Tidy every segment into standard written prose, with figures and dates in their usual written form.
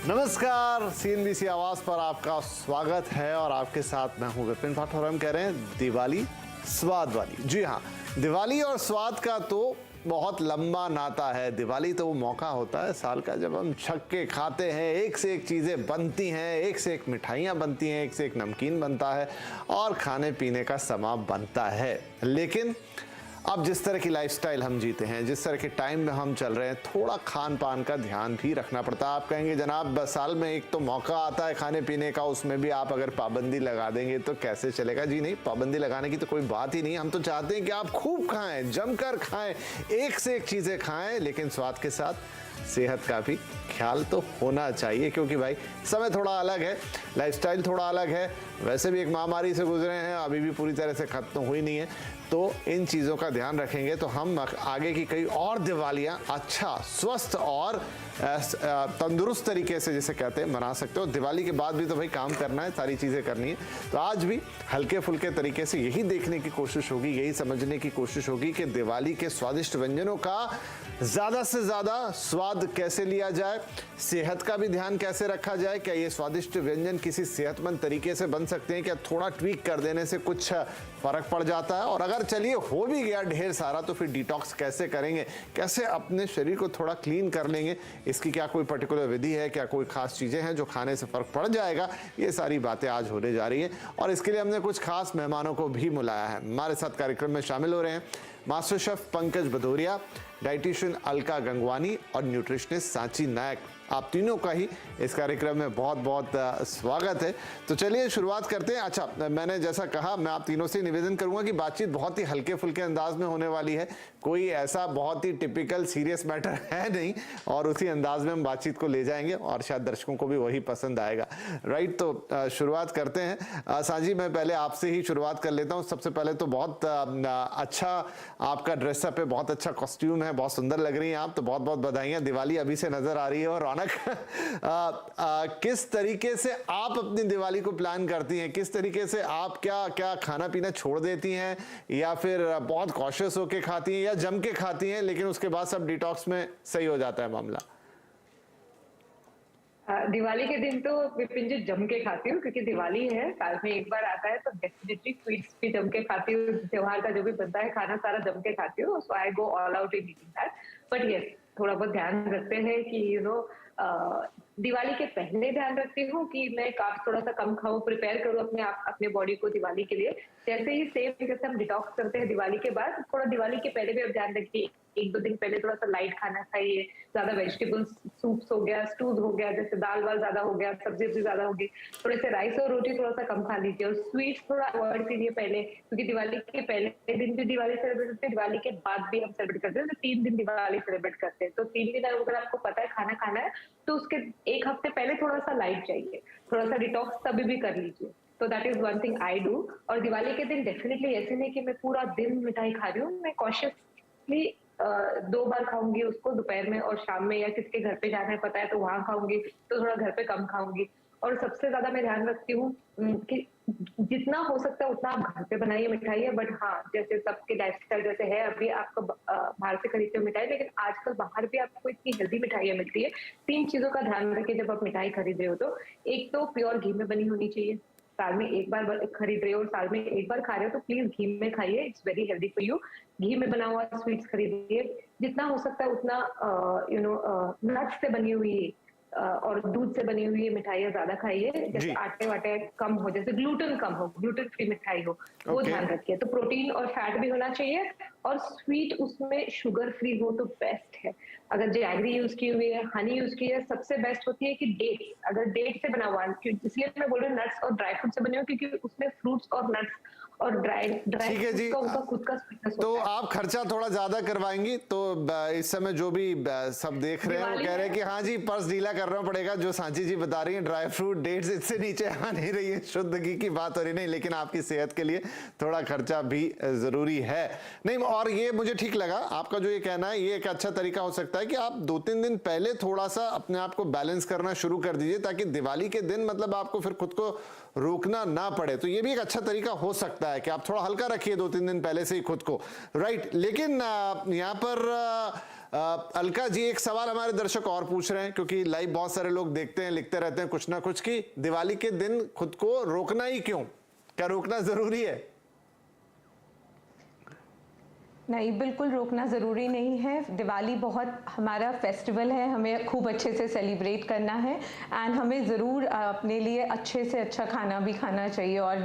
नमस्कार, सीएनबीसी आवाज पर आपका स्वागत है और आपके साथ मैं हूं विपिन भट्ट और हम कह रहे हैं दिवाली स्वाद वाली। जी हाँ, दिवाली और स्वाद का तो बहुत लंबा नाता है। दिवाली तो वो मौका होता है साल का जब हम छक्के खाते हैं, एक से एक चीज़ें बनती हैं, एक से एक मिठाइयाँ बनती हैं, एक से एक नमकीन बनता है और खाने पीने का समा बनता है। लेकिन अब जिस तरह की लाइफस्टाइल हम जीते हैं, जिस तरह के टाइम में हम चल रहे हैं, थोड़ा खान पान का ध्यान भी रखना पड़ता है। आप कहेंगे जनाब साल में एक तो मौका आता है खाने पीने का, उसमें भी आप अगर पाबंदी लगा देंगे तो कैसे चलेगा। जी नहीं, पाबंदी लगाने की तो कोई बात ही नहीं। हम तो चाहते हैं कि आप खूब खाएं, जमकर खाएं, एक से एक चीज़ें खाएं, लेकिन स्वाद के साथ सेहत का भी ख्याल तो होना चाहिए, क्योंकि भाई समय थोड़ा अलग है, लाइफस्टाइल थोड़ा अलग है। वैसे भी एक महामारी से गुजरे हैं, अभी भी पूरी तरह से खत्म हुई नहीं है। तो इन चीज़ों का ध्यान रखेंगे तो हम आगे की कई और दिवालियाँ अच्छा, स्वस्थ और तंदुरुस्त तरीके से, जिसे कहते हैं, मना सकते हो। दिवाली के बाद भी तो भाई काम करना है, सारी चीज़ें करनी है। तो आज भी हल्के फुल्के तरीके से यही देखने की कोशिश होगी, यही समझने की कोशिश होगी कि दिवाली के स्वादिष्ट व्यंजनों का ज़्यादा से ज़्यादा स्वाद कैसे लिया जाए, सेहत का भी ध्यान कैसे रखा जाए। क्या ये स्वादिष्ट व्यंजन किसी सेहतमंद तरीके से बन सकते हैं? क्या थोड़ा ट्वीक कर देने से कुछ फ़र्क पड़ जाता है? और अगर चलिए हो भी गया ढेर सारा तो फिर डिटॉक्स कैसे करेंगे, कैसे अपने शरीर को थोड़ा क्लीन कर लेंगे? इसकी क्या कोई पर्टिकुलर विधि है? क्या कोई खास चीज़ें हैं जो खाने से फ़र्क पड़ जाएगा? ये सारी बातें आज होने जा रही है और इसके लिए हमने कुछ खास मेहमानों को भी बुलाया है। हमारे साथ कार्यक्रम में शामिल हो रहे हैं master chef Pankaj Bhadauria, dietitian Alka Gangwani और न्यूट्रिशनिस्ट सांची नायक। आप तीनों का ही इस कार्यक्रम में बहुत बहुत स्वागत है। तो चलिए शुरुआत करते हैं। अच्छा, मैंने जैसा कहा, मैं आप तीनों से निवेदन करूंगा कि बातचीत बहुत ही हल्के फुल्के अंदाज में होने वाली है। कोई ऐसा बहुत ही टिपिकल सीरियस मैटर है नहीं और उसी अंदाज में हम बातचीत को ले जाएंगे और शायद दर्शकों को भी वही पसंद आएगा। राइट, तो शुरुआत करते हैं। सांची, मैं पहले आपसे ही शुरुआत कर लेता हूँ। सबसे पहले तो बहुत अच्छा आपका ड्रेसअप है, बहुत अच्छा कॉस्ट्यूम है, बहुत सुंदर लग रही हैं आप, तो बहुत बहुत बधाइयाँ। दिवाली अभी से नजर आ रही है और रौनक। किस तरीके से आप अपनी दिवाली को प्लान करती हैं? किस तरीके से आप क्या क्या खाना पीना छोड़ देती हैं या फिर बहुत कॉशियस होके खाती हैं या जम के खाती हैं लेकिन उसके बाद सब डिटॉक्स में सही हो जाता है मामला? दिवाली के दिन तो विपिन जी जम के खाती हूँ, क्योंकि दिवाली है, साल में एक बार आता है, तो डेफिनेटली स्वीट्स भी जम के खाती हूँ। त्योहार का जो भी बनता है खाना सारा जम के खाती हूँ। So I go all out in eating that. But yes, थोड़ा बहुत ध्यान रखते हैं कि दिवाली के पहले ध्यान रखती हूँ कि मैं कार्ब्स थोड़ा सा कम खाऊं, प्रिपेयर करूँ अपने बॉडी को दिवाली के लिए। जैसे ही सेम जैसे हम डिटॉक्स करते हैं दिवाली के बाद, थोड़ा दिवाली के पहले भी आप ध्यान रखिए, एक दो दिन पहले थोड़ा सा लाइट खाना खाइए, ज्यादा वेजिटेबल्स, सूप्स हो गया, स्टूज हो गया, जैसे दाल वाल ज्यादा हो गया, सब्जी ज्यादा होगी, थोड़े से राइस और रोटी थोड़ा सा कम खा लीजिए और स्वीट्स थोड़ा अवॉइड कीजिए पहले, क्योंकि दिवाली के पहले दिन भी दिवाली सेलिब्रेट करते हैं, दिवाली के बाद भी हम सेलिब्रेट करते हैं, तो 3 दिन दिवाली सेलिब्रेट करते हैं। तो 3 दिन अगर आपको पता है खाना खाना है तो उसके एक हफ्ते पहले थोड़ा सा लाइट चाहिए, थोड़ा सा डिटॉक्स तभी भी कर लीजिए। तो that is one thing I do. और दिवाली के दिन डेफिनेटली ऐसे नहीं कि मैं पूरा दिन मिठाई खा रही हूँ, मैं कॉशियसली 2 बार खाऊंगी उसको, दोपहर में और शाम में, या किसी के घर पे जाना है पता है तो वहां खाऊंगी, तो थोड़ा घर पे कम खाऊंगी। और सबसे ज्यादा मैं ध्यान रखती हूँ कि जितना हो सकता है उतना आप घर पे बनाइए मिठाई। बट हाँ, जैसे सबके लाइफस्टाइल जैसे है, अभी आपको बाहर से खरीदते हो मिठाई, लेकिन आजकल बाहर भी आपको इतनी हेल्दी मिठाइयाँ मिलती है। 3 चीजों का ध्यान रखिए जब आप मिठाई खरीद रहे हो। तो एक तो प्योर घी में बनी होनी चाहिए, साल में एक बार खरीद रहे हो और साल में एक बार खा रहे हो तो प्लीज घी में खाइए, it's very healthy for you. घी में बना हुआ स्वीट्स खरीदिए, जितना हो सकता है उतना नट्स से बनी हुई और दूध से बनी हुई मिठाइयाँ ज्यादा खाइए। जैसे आटे वाटे कम हो, जैसे ग्लूटेन कम हो, ग्लूटेन फ्री मिठाई हो, वो ध्यान रखिए। तो प्रोटीन और फैट भी होना चाहिए और स्वीट उसमें शुगर फ्री हो तो बेस्ट है। अगर जैगरी यूज की हुई है, हनी यूज की है, सबसे बेस्ट होती है कि डेट, अगर डेट से बना हुआ, इसलिए मैं बोल रही हूँ नट्स और ड्राई फ्रूट से बने हो, क्योंकि उसमें फ्रूट्स और नट्स और ड्राई फ्रूट का उनका खुद का स्वीटनेस होता है। तो आप खर्चा थोड़ा ज्यादा करवाएंगी, तो इस समय जो भी सब देख रहे हैं वो कह रहे हैं कि हाँ जी पर्स ढीला करना पड़ेगा। जो सांची जी बता रही हैं ड्राई फ्रूट डेट्स इससे नीचे आ नहीं रही है, शुद्ध घी की बात हो रही नहीं, लेकिन आपकी सेहत के लिए थोड़ा खर्चा भी जरूरी है। नहीं, और ये मुझे ठीक लगा आपका जो ये कहना है, ये एक अच्छा तरीका हो सकता है कि आप 2-3 दिन पहले थोड़ा सा अपने आप को बैलेंस करना शुरू कर दीजिए, ताकि दिवाली के दिन मतलब आपको फिर खुद को रोकना ना पड़े। तो ये भी एक अच्छा तरीका हो सकता है कि आप थोड़ा हल्का रखिए 2-3 दिन पहले से ही खुद को। राइट, लेकिन यहाँ पर अलका जी, एक सवाल हमारे दर्शक और पूछ रहे हैं, क्योंकि लाइव बहुत सारे लोग देखते हैं, लिखते रहते हैं कुछ ना कुछ, कि दिवाली के दिन खुद को रोकना ही क्यों? क्या रोकना जरूरी है? नहीं, बिल्कुल रोकना ज़रूरी नहीं है। दिवाली बहुत हमारा फेस्टिवल है, हमें खूब अच्छे से सेलिब्रेट करना है एंड हमें ज़रूर अपने लिए अच्छे से अच्छा खाना भी खाना चाहिए और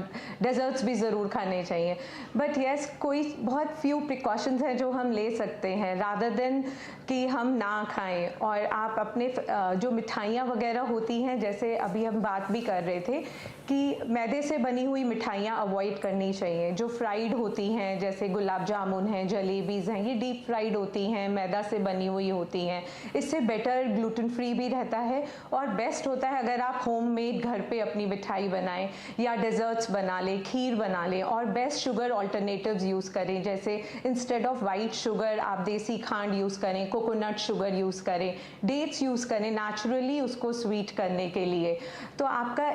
डेजर्ट्स भी ज़रूर खाने चाहिए। बट येस, कोई बहुत फ्यू प्रिकॉशंस हैं जो हम ले सकते हैं रादर देन कि हम ना खाएं। और आप अपने जो मिठाइयाँ वगैरह होती हैं, जैसे अभी हम बात भी कर रहे थे कि मैदे से बनी हुई मिठाइयाँ अवॉइड करनी चाहिए। जो फ्राइड होती हैं, जैसे गुलाब जामुन हैं, जलेबीज़ हैं, ये डीप फ्राइड होती हैं, मैदा से बनी हुई होती हैं। इससे बेटर ग्लूटेन फ्री भी रहता है और बेस्ट होता है अगर आप होममेड घर पे अपनी मिठाई बनाएं या डेजर्ट्स बना लें, खीर बना लें। और बेस्ट शुगर ऑल्टरनेटिव्स यूज़ करें, जैसे इंस्टेड ऑफ वाइट शुगर आप देसी खांड यूज़ करें, कोकोनट शुगर यूज़ करें, डेट्स यूज़ करें नेचुरली उसको स्वीट करने के लिए। तो आपका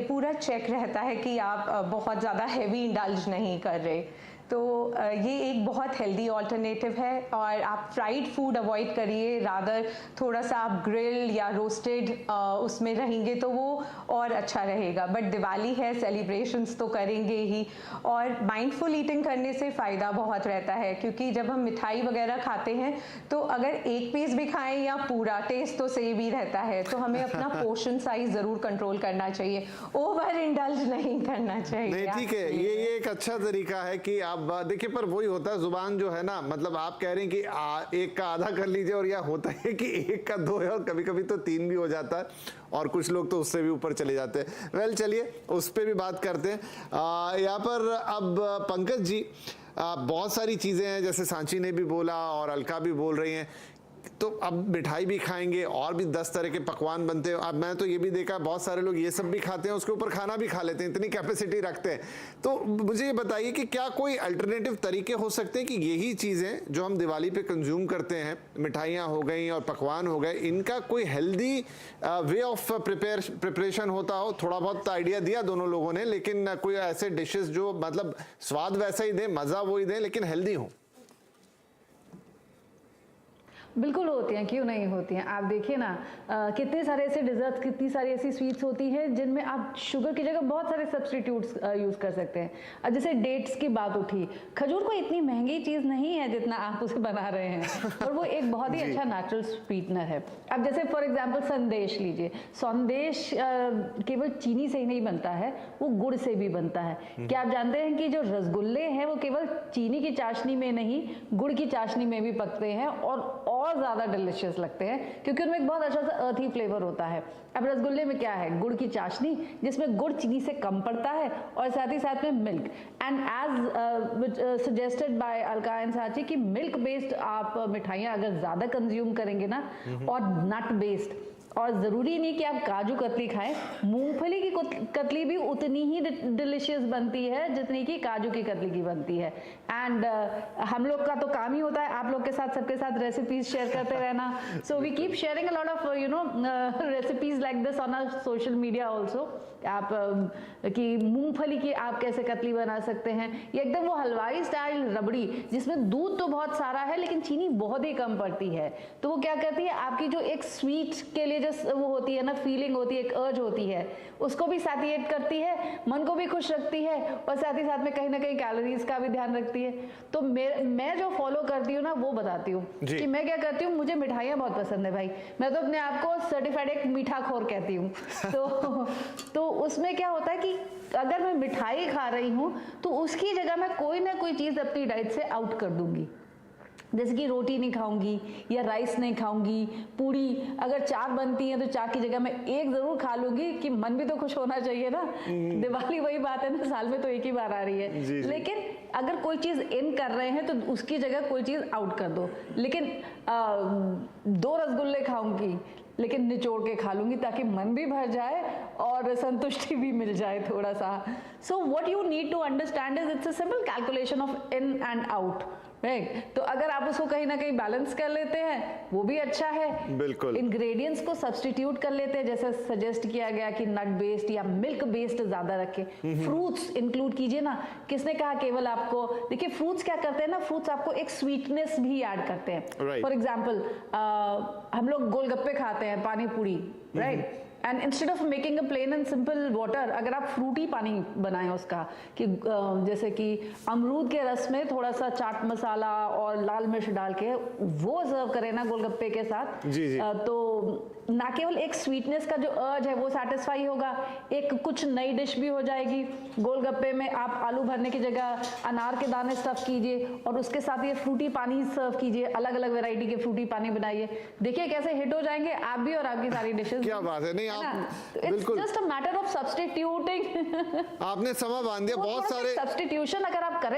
पूरा चेक रहता है कि आप बहुत ज़्यादा हैवी इंडल्ज नहीं कर रहे। तो ये एक बहुत हेल्दी ऑल्टरनेटिव है। और आप फ्राइड फूड अवॉइड करिए, रादर थोड़ा सा आप ग्रिल या रोस्टेड उसमें रहेंगे तो वो और अच्छा रहेगा। बट दिवाली है, सेलिब्रेशंस तो करेंगे ही। और माइंडफुल ईटिंग करने से फ़ायदा बहुत रहता है, क्योंकि जब हम मिठाई वगैरह खाते हैं तो अगर एक पीस भी खाएं या पूरा, टेस्ट तो सेम ही रहता है। तो हमें अपना पोर्शन साइज ज़रूर कंट्रोल करना चाहिए, ओवर इंडल्ज नहीं करना चाहिए। नहीं, ठीक है, ये एक अच्छा तरीका है कि आप देखिए, पर वही होता है जुबान जो है ना, मतलब आप कह रहे हैं कि एक का आधा कर लीजिए, और यह होता है कि एक का दो है और कभी कभी तो तीन भी हो जाता है, और कुछ लोग तो उससे भी ऊपर चले जाते हैं। वेल, चलिए उस पर भी बात करते हैं। यहाँ पर अब पंकज जी, बहुत सारी चीज़ें हैं, जैसे सांची ने भी बोला और अलका भी बोल रही हैं, तो अब मिठाई भी खाएंगे और भी 10 तरह के पकवान बनते हैं। अब मैं तो ये भी देखा बहुत सारे लोग ये सब भी खाते हैं, उसके ऊपर खाना भी खा लेते हैं, इतनी कैपेसिटी रखते हैं। तो मुझे ये बताइए कि क्या कोई अल्टरनेटिव तरीके हो सकते हैं कि यही चीज़ें जो हम दिवाली पे कंज्यूम करते हैं, मिठाइयाँ हो गई और पकवान हो गए, इनका कोई हेल्दी वे ऑफ प्रिपरेशन होता हो? थोड़ा बहुत आइडिया दिया दोनों लोगों ने, लेकिन कोई ऐसे डिशेस जो मतलब स्वाद वैसा ही दें, मज़ा वही दें, लेकिन हेल्दी हो। बिल्कुल होती हैं, क्यों नहीं होती हैं। आप देखिए ना, कितने सारे ऐसे डिजर्ट्स, कितनी सारी ऐसी स्वीट्स होती हैं जिनमें आप शुगर की जगह बहुत सारे सब्स्टिट्यूट्स यूज़ कर सकते हैं। अब जैसे डेट्स की बात उठी, खजूर कोई इतनी महंगी चीज़ नहीं है जितना आप उसे बना रहे हैं, और वो एक बहुत ही अच्छा नेचुरल स्वीटनर है। अब जैसे फॉर एग्जाम्पल संदेश लीजिए, संदेश केवल चीनी से ही नहीं बनता है, वो गुड़ से भी बनता है। क्या आप जानते हैं कि जो रसगुल्ले हैं वो केवल चीनी की चाशनी में नहीं, गुड़ की चाशनी में भी पकते हैं और ज़्यादा डिलिशियस लगते हैं, क्योंकि उनमें एक बहुत अच्छा सा अर्थी फ्लेवर होता है। अब रसगुल्ले में क्या है? गुड़ की चाशनी, जिसमें गुड़ चीनी से कम पड़ता है, और साथ ही साथ में milk. And as suggested by Alka and Sanchi कि मिल्क बेस्ड आप मिठाइयाँ अगर ज़्यादा कंज्यूम करेंगे ना, और नट बेस्ड, और ज़रूरी नहीं कि आप काजू कतली खाएं, मूंगफली की कतली भी उतनी ही डिलिशियस बनती है जितनी कि काजू की कतली की बनती है। एंड हम लोग का तो काम ही होता है आप लोग के साथ, सबके साथ रेसिपीज शेयर करते रहना। So we keep sharing a lot of recipes like this on our social media also. आप कि मूंगफली की आप कैसे कतली बना सकते हैं, ये एकदम वो हलवाई स्टाइल रबड़ी, जिसमें दूध तो बहुत सारा है लेकिन चीनी बहुत ही कम पड़ती है। तो वो क्या करती है, आपकी जो एक स्वीट के लिए जो वो होती है ना, फीलिंग होती है, एक अर्ज होती है, उसको भी सैटिस्फाइड करती है, मन को भी खुश रखती है, और साथ ही साथ में कहीं ना कहीं कैलोरीज का भी ध्यान रखती है। तो मैं जो फॉलो करती हूँ ना, वो बताती हूँ कि मैं क्या करती हूँ। मुझे मिठाइयाँ बहुत पसंद है भाई, मैं तो अपने आप को सर्टिफाइड एक मीठा खोर कहती हूँ। तो उसमें क्या होता है कि अगर मैं मिठाई खा रही हूँ तो उसकी जगह मैं कोई ना कोई चीज़ अपनी डाइट से आउट कर दूंगी। जैसे कि रोटी नहीं खाऊंगी या राइस नहीं खाऊंगी, पूड़ी अगर 4 बनती हैं तो 4 की जगह मैं 1 जरूर खा लूंगी, कि मन भी तो खुश होना चाहिए ना। दिवाली वही बात है ना, साल में तो एक ही बार आ रही है। जी। लेकिन अगर कोई चीज इन कर रहे हैं तो उसकी जगह कोई चीज आउट कर दो। लेकिन 2 रसगुल्ले खाऊंगी लेकिन निचोड़ के खा लूंगी, ताकि मन भी भर जाए और संतुष्टि भी मिल जाए थोड़ा सा। So what you need to understand is it's a simple calculation of in and out right. तो अगर आप उसको कहीं ना कहीं बैलेंस कर लेते हैं वो भी अच्छा है। बिल्कुल। इंग्रेडिएंट्स को सब्स्टिट्यूट कर लेते हैं, जैसे सजेस्ट किया गया कि नट बेस्ड या मिल्क बेस्ड ज्यादा रखें। फ्रूट्स इंक्लूड कीजिए ना, किसने कहा केवल आपको, देखिए फ्रूट्स क्या करते हैं ना, फ्रूट्स आपको एक स्वीटनेस भी ऐड करते हैं। Right. फॉर एग्जाम्पल हम लोग गोलगप्पे खाते हैं, pani puri, right, and instead of making a plain and simple water, अगर आप फ्रूटी पानी बनाएं उसका, कि जैसे कि अमरूद के रस में थोड़ा सा चाट मसाला और लाल मिर्च डाल के वो सर्व करें ना गोलगप्पे के साथ, जी। तो ना केवल एक स्वीटनेस का जो अर्ज है वो सेटिस्फाई होगा, एक कुछ नई डिश भी हो जाएगी। गोलगप्पे में आप आलू भरने की जगह अनार के दाने स्टफ कीजिए और उसके साथ ये फ्रूटी पानी सर्व कीजिए, अलग अलग वैरायटी के फ्रूटी पानी बनाइए, देखिए कैसे हिट हो जाएंगे आप भी और आपकी सारी डिशेस। क्या बात है, नहीं आप बिल्कुल just a matter of substituting. आपने समय बांध दिया। बहुत सारे सब्स्टिट्यूशन अगर आप करें